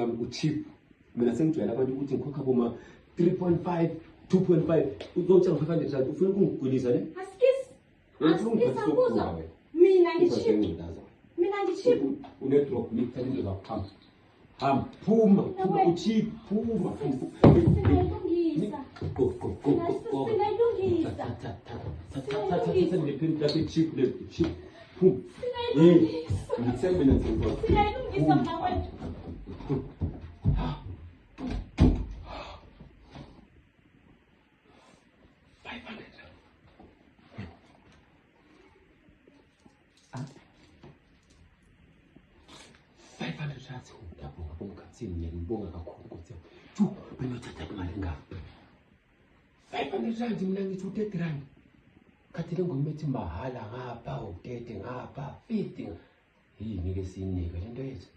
ucheap. Mina sengijwayela abantu ukuthi ngikhokha boma 3.5, 2.5. Uzothenga 500 rand ufuna ukungigulisa ne? Asikisa mina ngicheap. Mina ngicheap. Une drop meter into zakuhamba. Phuma ucheap phuma. Singalungisa. Go. Singalungisa. Thatha ngephinda cheap cheap. Phuma. Ngitsembe nenzo. Singalungisa mnawethu. Ngiyabonga kakhulu ukuthi benothatha imali ngaphi 500 rand mina ngithi 30 rand kathi lengomethi mahala ngapha u30 ngapha 50 yini ke sinika lento yethu